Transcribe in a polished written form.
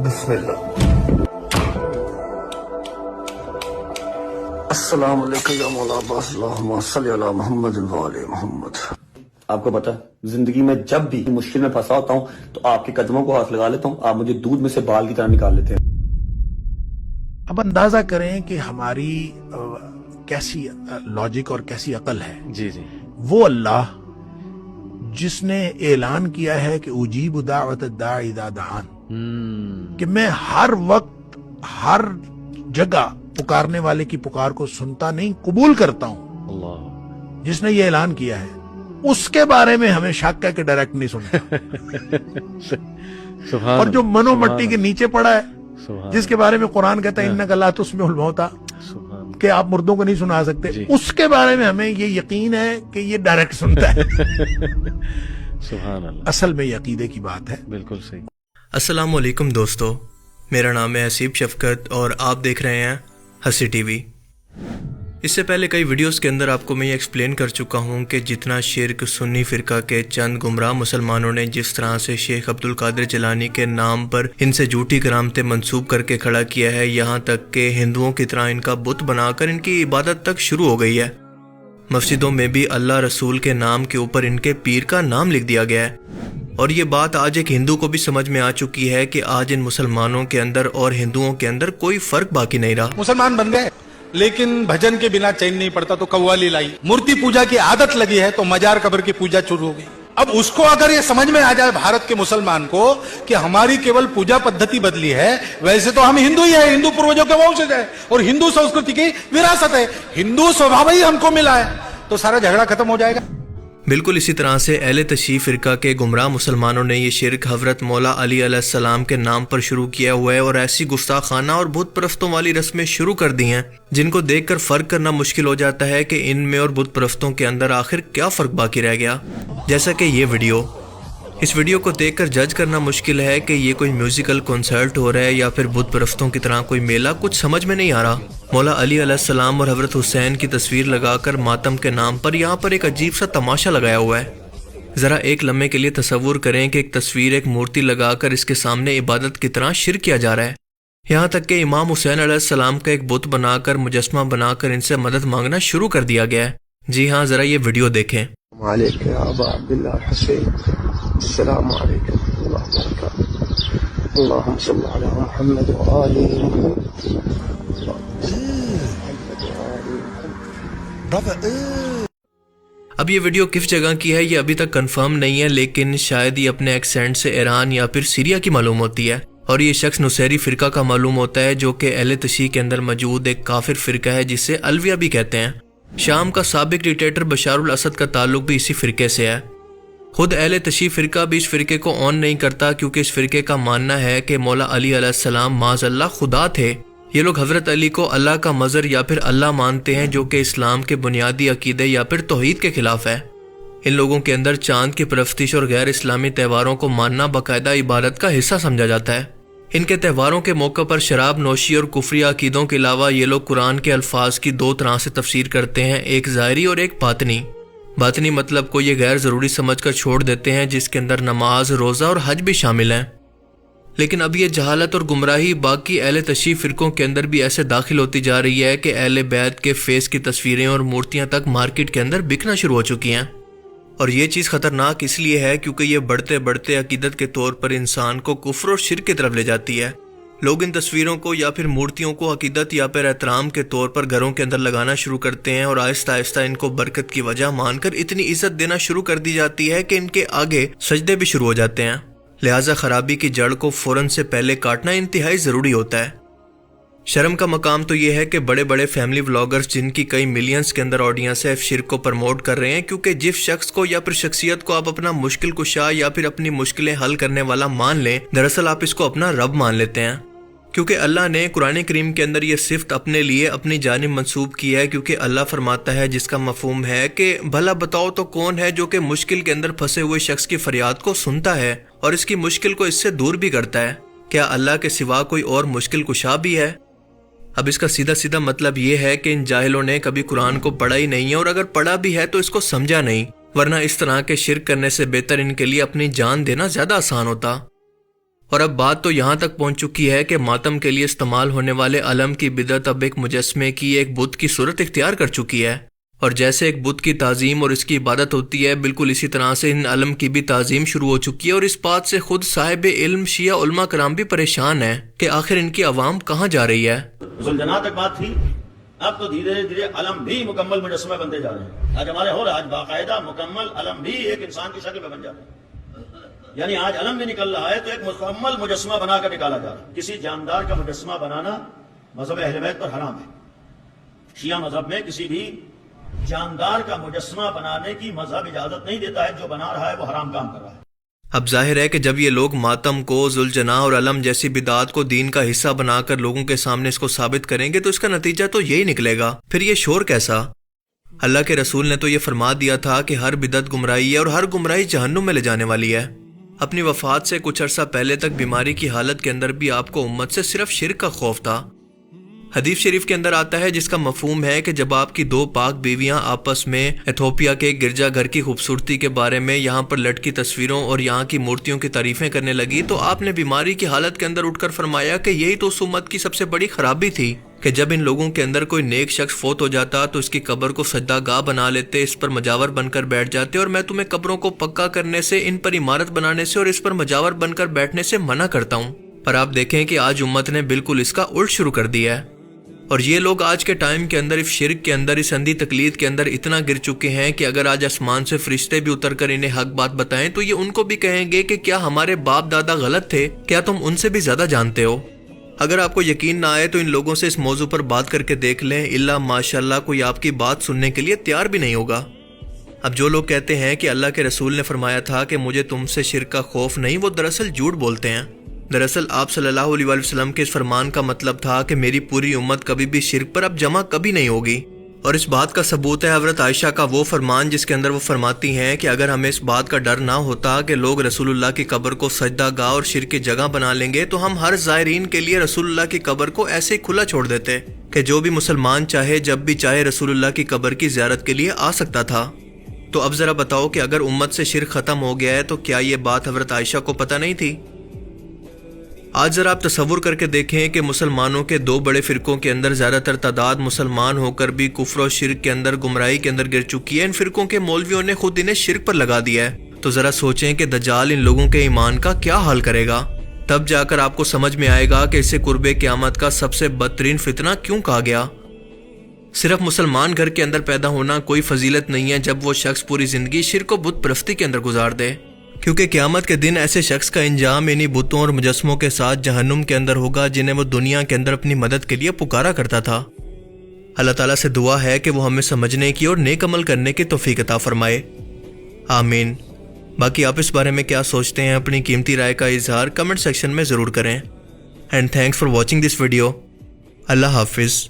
بسم اللہ. السلام علیکم یا مولا عباس، اللہم صلی علی محمد و آل محمد. آپ کو پتا زندگی میں جب بھی مشکل میں پھنسا ہوتا ہوں تو آپ کے قدموں کو ہاتھ لگا لیتا ہوں، آپ مجھے دودھ میں سے بال کی طرح نکال لیتے ہیں. اب اندازہ کریں کہ ہماری کیسی لاجک اور کیسی عقل ہے. جی جی. وہ اللہ جس نے اعلان کیا ہے کہ اجیب دعوت الداعی اذا دعان، کہ میں ہر وقت ہر جگہ پکارنے والے کی پکار کو سنتا نہیں، قبول کرتا ہوں. اللہ، جس نے یہ اعلان کیا ہے اس کے بارے میں ہمیں شک ہے کہ ڈائریکٹ نہیں سنتا. سبحان اور جو اللہ، منو سبحان مٹی کے اللہ، نیچے پڑا ہے، سبحان جس کے بارے میں قرآن کہتا ہے انک لا تسمع الموتى، سبحان اللہ. کہ آپ مردوں کو نہیں سنا سکتے، جی. اس کے بارے میں ہمیں یہ یقین ہے کہ یہ ڈائریکٹ سنتا ہے. سبحان اللہ، اصل میں یہ عقیدے کی بات ہے. بالکل صحیح. السلام علیکم دوستو، میرا نام ہے حسیب شفقت اور آپ دیکھ رہے ہیں ہسی ٹی وی. اس سے پہلے کئی ویڈیوز کے اندر آپ کو میں یہ ایکسپلین کر چکا ہوں کہ جتنا شرک سنی فرقہ کے چند گمراہ مسلمانوں نے جس طرح سے شیخ عبد القادر جیلانی کے نام پر ان سے جھوٹی کرامتیں منسوب کر کے کھڑا کیا ہے، یہاں تک کہ ہندوؤں کی طرح ان کا بت بنا کر ان کی عبادت تک شروع ہو گئی ہے. مسجدوں میں بھی اللہ رسول کے نام کے اوپر ان کے پیر کا نام لکھ دیا گیا ہے. اور یہ بات آج ایک ہندو کو بھی سمجھ میں آ چکی ہے کہ آج ان مسلمانوں کے اندر اور ہندوؤں کے اندر کوئی فرق باقی نہیں رہا. مسلمان بن گئے لیکن بھجن کے بنا چین نہیں پڑتا تو قوالی لائی. مورتی پوجا کی عادت لگی ہے تو مزار قبر کی پوجا شروع ہو گئی. اب اس کو اگر یہ سمجھ میں آ جائے بھارت کے مسلمان کو کہ ہماری کیول پوجا پدھتی بدلی ہے، ویسے تو ہم ہندو ہی ہیں، ہندو پروجوں کے وانشج ہیں اور ہندو سنسکرتی کی وراثت ہے، ہندو سوبھاو ہی ہم کو ملا ہے، تو سارا جھگڑا ختم ہو جائے گا. بالکل اسی طرح سے اہل تشیع فرقہ کے گمراہ مسلمانوں نے یہ شرک حضرت مولا علی علیہ السلام کے نام پر شروع کیا ہوا ہے اور ایسی گستاخانہ اور بت پرستوں والی رسمیں شروع کر دی ہیں جن کو دیکھ کر فرق کرنا مشکل ہو جاتا ہے کہ ان میں اور بت پرستوں کے اندر آخر کیا فرق باقی رہ گیا. جیسا کہ یہ ویڈیو، اس ویڈیو کو دیکھ کر جج کرنا مشکل ہے کہ یہ کوئی میوزیکل کنسرٹ ہو رہا ہے یا پھر بت پرستوں کی طرح کوئی میلہ، کچھ سمجھ میں نہیں آ رہا. مولا علی علیہ السلام اور حضرت حسین کی تصویر لگا کر ماتم کے نام پر یہاں پر ایک عجیب سا تماشا لگایا ہوا ہے. ذرا ایک لمحے کے لیے تصور کریں کہ ایک تصویر، ایک مورتی لگا کر اس کے سامنے عبادت کی طرح شرک کیا جا رہا ہے. یہاں تک کہ امام حسین علیہ السلام کا ایک بت بنا کر، مجسمہ بنا کر ان سے مدد مانگنا شروع کر دیا گیا ہے. جی ہاں، ذرا یہ ویڈیو دیکھیں. علیکم یا ابا عبداللہ الحسین، السلام علیکم ورحمۃ اللہ وبرکاتہ. اللہم صلی علی محمد و آل اب یہ ویڈیو کس جگہ کی ہے یہ ابھی تک کنفرم نہیں ہے، لیکن شاید یہ اپنے ایکسینٹ سے ایران یا پھر سیریا کی معلوم ہوتی ہے. اور یہ شخص نصیری فرقہ کا معلوم ہوتا ہے جو کہ اہل تشیع کے اندر موجود ایک کافر فرقہ ہے جسے الویہ بھی کہتے ہیں. شام کا سابق ڈکٹیٹر بشار الاسد کا تعلق بھی اسی فرقے سے ہے. خود اہل تشیع فرقہ بھی اس فرقے کو آن نہیں کرتا کیونکہ اس فرقے کا ماننا ہے کہ مولا علی علیہ السلام معاذ اللہ خدا تھے. یہ لوگ حضرت علی کو اللہ کا مظہر یا پھر اللہ مانتے ہیں، جو کہ اسلام کے بنیادی عقیدے یا پھر توحید کے خلاف ہے. ان لوگوں کے اندر چاند کی پرستش اور غیر اسلامی تہواروں کو ماننا باقاعدہ عبادت کا حصہ سمجھا جاتا ہے. ان کے تہواروں کے موقع پر شراب نوشی اور کفری عقیدوں کے علاوہ یہ لوگ قرآن کے الفاظ کی دو طرح سے تفسیر کرتے ہیں، ایک ظاہری اور ایک باطنی. باطنی مطلب کو یہ غیر ضروری سمجھ کر چھوڑ دیتے ہیں، جس کے اندر نماز، روزہ اور حج بھی شامل ہیں. لیکن اب یہ جہالت اور گمراہی باقی اہل تشیع فرقوں کے اندر بھی ایسے داخل ہوتی جا رہی ہے کہ اہل بیت کے فیس کی تصویریں اور مورتیاں تک مارکیٹ کے اندر بکنا شروع ہو چکی ہیں. اور یہ چیز خطرناک اس لیے ہے کیونکہ یہ بڑھتے بڑھتے عقیدت کے طور پر انسان کو کفر اور شرک کی طرف لے جاتی ہے. لوگ ان تصویروں کو یا پھر مورتیوں کو عقیدت یا پھر احترام کے طور پر گھروں کے اندر لگانا شروع کرتے ہیں اور آہستہ آہستہ ان کو برکت کی وجہ مان کر اتنی عزت دینا شروع کر دی جاتی ہے کہ ان کے آگے سجدے بھی شروع ہو جاتے ہیں. لہٰذا خرابی کی جڑ کو فوراً سے پہلے کاٹنا انتہائی ضروری ہوتا ہے. شرم کا مقام تو یہ ہے کہ بڑے بڑے فیملی ولاگرز جن کی کئی ملینز کے اندر آڈینس ہے، شرک کو پرموٹ کر رہے ہیں، کیونکہ جس شخص کو یا پھر شخصیت کو آپ اپنا مشکل کشا یا پھر اپنی مشکلیں حل کرنے والا مان لیں، دراصل آپ اس کو اپنا رب مان لیتے ہیں. کیونکہ اللہ نے قرآن کریم کے اندر یہ صفت اپنے لیے اپنی جانب منسوب کی ہے، کیونکہ اللہ فرماتا ہے جس کا مفہوم ہے کہ بھلا بتاؤ تو کون ہے جو کہ مشکل کے اندر پھنسے ہوئے شخص کی فریاد کو سنتا ہے اور اس کی مشکل کو اس سے دور بھی کرتا ہے؟ کیا اللہ کے سوا کوئی اور مشکل کشا بھی ہے؟ اب اس کا سیدھا سیدھا مطلب یہ ہے کہ ان جاہلوں نے کبھی قرآن کو پڑھا ہی نہیں ہے، اور اگر پڑھا بھی ہے تو اس کو سمجھا نہیں، ورنہ اس طرح کے شرک کرنے سے بہتر ان کے لیے اپنی جان دینا زیادہ آسان ہوتا۔ اور اب بات تو یہاں تک پہنچ چکی ہے کہ ماتم کے لیے استعمال ہونے والے علم کی بدعت اب ایک مجسمے کی، ایک بت کی صورت اختیار کر چکی ہے، اور جیسے ایک بت کی تعظیم اور اس کی عبادت ہوتی ہے، بالکل اسی طرح سے ان علم کی بھی تعظیم شروع ہو چکی ہے، اور اس بات سے خود صاحب علم شیعہ علماء کرام بھی پریشان ہیں کہ آخر ان کی عوام کہاں جا رہی ہے۔ زلجنا تک بات تھی، اب تو دھیرے دھیرے علم بھی مکمل مجسمہ بنتے جا رہے ہیں۔ آج ہمارے ہو رہا ہے، آج باقاعدہ مکمل علم بھی ایک انسان کی شکل میں بن جاتا ہے، یعنی آج علم بھی نکل رہا ہے تو ایک مکمل مجسمہ بنا کر نکالا جا رہا ہے۔ کسی جاندار کا مجسمہ بنانا مذہب اہل بیت پر حرام ہے۔ شیعہ مذہب میں کسی بھی جاندار کا مجسمہ بنانے کی مذہب اجازت نہیں دیتا ہے، جو بنا رہا ہے وہ حرام کام کر رہا ہے۔ اب ظاہر ہے کہ جب یہ لوگ ماتم کو، ذوالجناح اور علم جیسی بدعات کو دین کا حصہ بنا کر لوگوں کے سامنے اس کو ثابت کریں گے تو اس کا نتیجہ تو یہی نکلے گا، پھر یہ شور کیسا؟ اللہ کے رسول نے تو یہ فرما دیا تھا کہ ہر بدعت گمراہی ہے اور ہر گمراہی جہنم میں لے جانے والی ہے۔ اپنی وفات سے کچھ عرصہ پہلے تک بیماری کی حالت کے اندر بھی آپ کو امت سے صرف شرک کا خوف تھا۔ حدیث شریف کے اندر آتا ہے جس کا مفہوم ہے کہ جب آپ کی دو پاک بیویاں آپس میں ایتھوپیا کے گرجا گھر کی خوبصورتی کے بارے میں یہاں پر لٹکی تصویروں اور یہاں کی مورتیوں کی تعریفیں کرنے لگی تو آپ نے بیماری کی حالت کے اندر اٹھ کر فرمایا کہ یہی تو اس امت کی سب سے بڑی خرابی تھی کہ جب ان لوگوں کے اندر کوئی نیک شخص فوت ہو جاتا تو اس کی قبر کو سجدہ گاہ بنا لیتے، اس پر مجاور بن کر بیٹھ جاتے، اور میں تمہیں قبروں کو پکا کرنے سے، ان پر عمارت بنانے سے اور اس پر مجاور بن کر بیٹھنے سے منع کرتا ہوں۔ پر آپ دیکھیں کہ آج امت نے بالکل اس کا الٹ شروع کر دیا ہے، اور یہ لوگ آج کے ٹائم کے اندر اس شرک کے اندر، اس اندھی تقلید کے اندر اتنا گر چکے ہیں کہ اگر آج آسمان سے فرشتے بھی اتر کر انہیں حق بات بتائیں تو یہ ان کو بھی کہیں گے کہ کیا ہمارے باپ دادا غلط تھے؟ کیا تم ان سے بھی زیادہ جانتے ہو؟ اگر آپ کو یقین نہ آئے تو ان لوگوں سے اس موضوع پر بات کر کے دیکھ لیں، الا ماشاءاللہ کوئی آپ کی بات سننے کے لیے تیار بھی نہیں ہوگا۔ اب جو لوگ کہتے ہیں کہ اللہ کے رسول نے فرمایا تھا کہ مجھے تم سے شرک کا خوف نہیں، وہ دراصل جھوٹ بولتے ہیں۔ دراصل آپ صلی اللہ علیہ وسلم کے اس فرمان کا مطلب تھا کہ میری پوری امت کبھی بھی شرک پر اب جمع کبھی نہیں ہوگی، اور اس بات کا ثبوت ہے حضرت عائشہ کا وہ فرمان جس کے اندر وہ فرماتی ہیں کہ اگر ہمیں اس بات کا ڈر نہ ہوتا کہ لوگ رسول اللہ کی قبر کو سجدہ گاہ اور شرک کی جگہ بنا لیں گے تو ہم ہر زائرین کے لیے رسول اللہ کی قبر کو ایسے ہی کھلا چھوڑ دیتے کہ جو بھی مسلمان چاہے جب بھی چاہے رسول اللہ کی قبر کی زیارت کے لیے آ سکتا تھا۔ تو اب ذرا بتاؤ کہ اگر امت سے شرک ختم ہو گیا ہے تو کیا یہ بات حضرت عائشہ کو پتہ نہیں تھی؟ آج ذرا آپ تصور کر کے دیکھیں کہ مسلمانوں کے دو بڑے فرقوں کے اندر زیادہ تر تعداد مسلمان ہو کر بھی کفر و شرک کے اندر، گمراہی کے اندر گر چکی ہے۔ ان فرقوں کے مولویوں نے خود انہیں شرک پر لگا دیا ہے، تو ذرا سوچیں کہ دجال ان لوگوں کے ایمان کا کیا حال کرے گا۔ تب جا کر آپ کو سمجھ میں آئے گا کہ اسے قرب قیامت کا سب سے بدترین فتنہ کیوں کہا گیا۔ صرف مسلمان گھر کے اندر پیدا ہونا کوئی فضیلت نہیں ہے جب وہ شخص پوری زندگی شرک و بت پرستی کے اندر گزار دے، کیونکہ قیامت کے دن ایسے شخص کا انجام انہی بتوں اور مجسموں کے ساتھ جہنم کے اندر ہوگا جنہیں وہ دنیا کے اندر اپنی مدد کے لیے پکارا کرتا تھا۔ اللہ تعالیٰ سے دعا ہے کہ وہ ہمیں سمجھنے کی اور نیک عمل کرنے کی توفیق عطا فرمائے، آمین۔ باقی آپ اس بارے میں کیا سوچتے ہیں؟ اپنی قیمتی رائے کا اظہار کمنٹ سیکشن میں ضرور کریں، and thanks for watching this video. اللہ حافظ۔